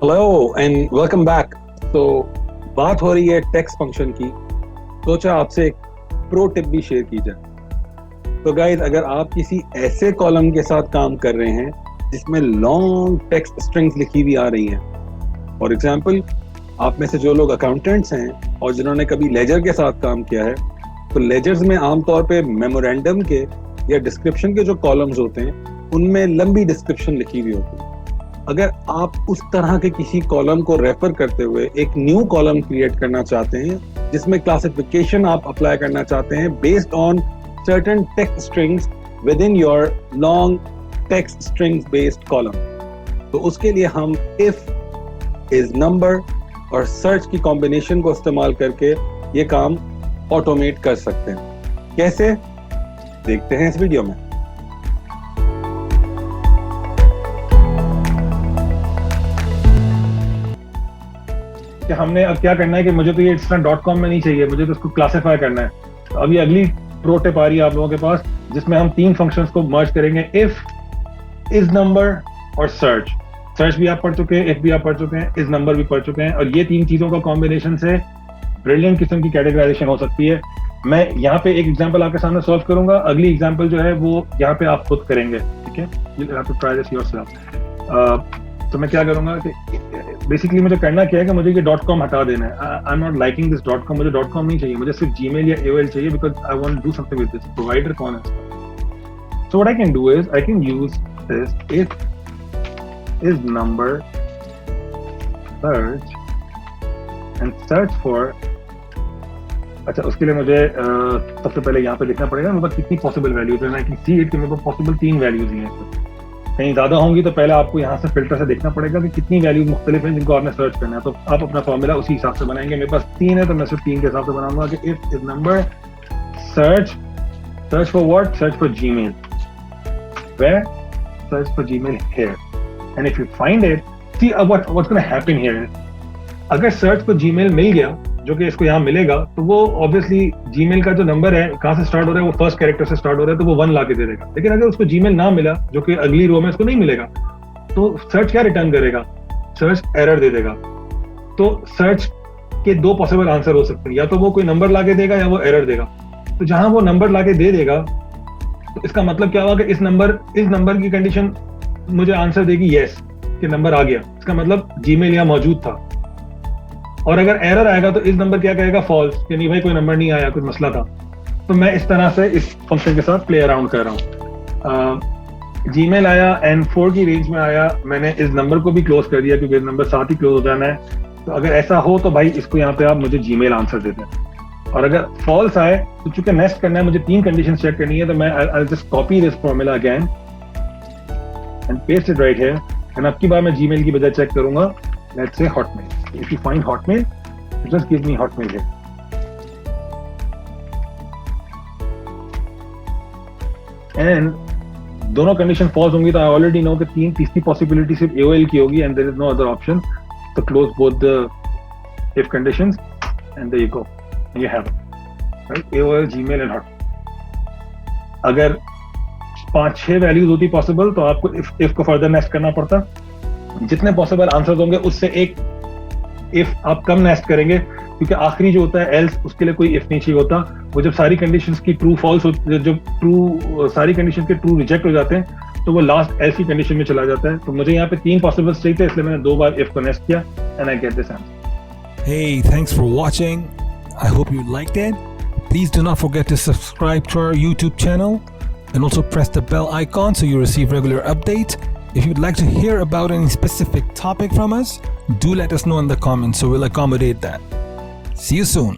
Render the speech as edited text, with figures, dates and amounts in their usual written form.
Hello and welcome back. तो बात हो रही है टेक्स्ट फंक्शन की, सोचा आपसे एक प्रो टिप भी शेयर की जाए। तो गाइस, अगर आप किसी ऐसे कॉलम के साथ काम कर रहे हैं जिसमें लॉन्ग टेक्स्ट स्ट्रिंग्स लिखी हुई आ रही हैं, फॉर एग्जांपल आप में से जो लोग अकाउंटेंट्स हैं और जिन्होंने कभी लेजर के साथ काम किया है, तो लेजर्स में आमतौर पे मेमोरेंडम के या डिस्क्रिप्शन के जो कॉलम्स होते हैं उनमें लंबी डिस्क्रिप्शन लिखी हुई होती है। अगर आप उस तरह के किसी कॉलम को रेफर करते हुए एक न्यू कॉलम क्रिएट करना चाहते हैं जिसमें क्लासिफिकेशन आप अप्लाई करना चाहते हैं based on certain text strings with in your long text strings based column, तो उसके लिए हम इफ, इज नंबर और सर्च की कॉम्बिनेशन को इस्तेमाल करके ये काम ऑटोमेट कर सकते हैं। कैसे, देखते हैं इस वीडियो में। कि हमने अब क्या करना है कि मुझे तो ये इस तरह .com में नहीं चाहिए, मुझे तो उसको क्लासिफाई करना है। तो अब ये अगली प्रो टिप आ रही है आप लोगों के पास, जिसमें हम तीन फंक्शंस को मर्ज करेंगे, इफ, इज नंबर और सर्च। सर्च भी आप पढ़ चुके हैं, इफ भी आप पढ़ चुके हैं, इज नंबर भी पढ़ चुके हैं, और ये तीन चीजों का कॉम्बिनेशन से ब्रिलियंट किस्म की कैटेगराइजेशन हो सकती है। मैं यहाँ पे एक एग्जाम्पल आपके सामने सॉल्व करूंगा, अगली एग्जाम्पल जो है वो यहाँ पे आप खुद करेंगे, ठीक है। You have to try this yourself. तो मैं क्या करूंगा कि बेसिकली मुझे करना क्या है कि मुझे ये .com हटा देना है। I am not liking this .com, मुझे .com नहीं चाहिए, मुझे सिर्फ Gmail या AOL चाहिए, because I want to do something with this. Provider कौन है? So what I can do is I can use this if is number search and search for. अच्छा, उसके लिए मुझे सबसे पहले यहाँ पे लिखना पड़ेगा मेरे पास कितनी पॉसिबल वैल्यूज है। आई कैन सी इट कि मेरे पास पॉसिबल 3 वैल्यूज ही हैं। कहीं ज्यादा होंगी तो पहले आपको यहाँ से फिल्टर से देखना पड़ेगा कि कितनी वैल्यूज मुख्तलिफ हैं जिनको आपने सर्च करना है। तो आप अपना फॉर्मूला उसी हिसाब से बनाएंगे। मेरे पास 3 है तो मैं सिर्फ 3 के हिसाब से बनाऊंगा कि if is number search for what, search for Gmail, where, search for Gmail here, and if you find it, see what's gonna happen here. अगर सर्च फॉर Gmail मिल गया, जो कि इसको यहाँ मिलेगा, तो वो ऑब्वियसली Gmail का जो नंबर है कहाँ से स्टार्ट हो रहा है, वो फर्स्ट कैरेक्टर से स्टार्ट हो रहा है, तो वो 1 ला के दे देगा। लेकिन अगर उसको Gmail ना मिला, जो कि अगली रो में उसको नहीं मिलेगा, तो सर्च क्या रिटर्न करेगा? सर्च एरर दे देगा। तो सर्च के 2 पॉसिबल आंसर हो सकते हैं, या तो वो कोई नंबर ला के देगा या वो एरर देगा। तो जहां वो नंबर ला के दे देगा, तो इसका मतलब क्या होगा कि इस नंबर की कंडीशन मुझे आंसर देगी यस, कि नंबर आ गया। इसका मतलब Gmail यहाँ मौजूद था। और अगर एरर आएगा तो इस नंबर क्या कहेगा? फॉल्स, कि नहीं भाई कोई नंबर नहीं आया, कुछ मसला था। तो मैं इस तरह से इस फंक्शन के साथ प्ले अराउंड कर रहा हूँ। Gmail आया, N4 की रेंज में आया, मैंने इस नंबर को भी क्लोज कर दिया क्योंकि नंबर साथ ही क्लोज हो जाना है। तो अगर ऐसा हो तो भाई इसको यहाँ पे आप मुझे Gmail आंसर दे दें। और अगर फॉल्स आए तो चूंकि नेक्स्ट करना है, मुझे 3 कंडीशन चेक करनी है, तो मैं I just copy this formula again and paste it right here. And अब की बार मैं Gmail की बजाय चेक करूंगा, let's say Hotmail. If you find Hotmail, just give me Hotmail here. And दोनों कंडीशन फॉल्स होंगी तो I already know कि तीसरी पॉसिबिलिटी सिर्फ AOL की होगी, and there is no other option to close both the if conditions, and there you go, and you have it, right? AOL, Gmail and Hotmail. अगर 5-6 values होती possible तो आपको if को फर्दर नेक्स्ट करना पड़ता। जितने पॉसिबल आंसर्स होंगे उससे एक इफ आप कम नेस्ट करेंगे, क्योंकि आखिरी जो होता है एल्स, उसके लिए कोई इफ नहीं चाहिए होता। वो जब सारी कंडीशंस की ट्रू फॉल्स सारी कंडीशंस के ट्रू रिजेक्ट हो जाते हैं, तो वो लास्ट एल्स की कंडीशन में चला जाता है। तो मुझे यहाँ पे 3 पॉसिबल्स चाहिए थे, इसलिए मैंने 2 बार इफ को नेस्ट किया, and I get this answer. Hey, thanks for watching. I hope you liked it. Please do not forget to subscribe to our YouTube channel and also press the bell icon so you receive regular updates. If you'd like to hear about any specific topic from us, do let us know in the comments so we'll accommodate that. See you soon.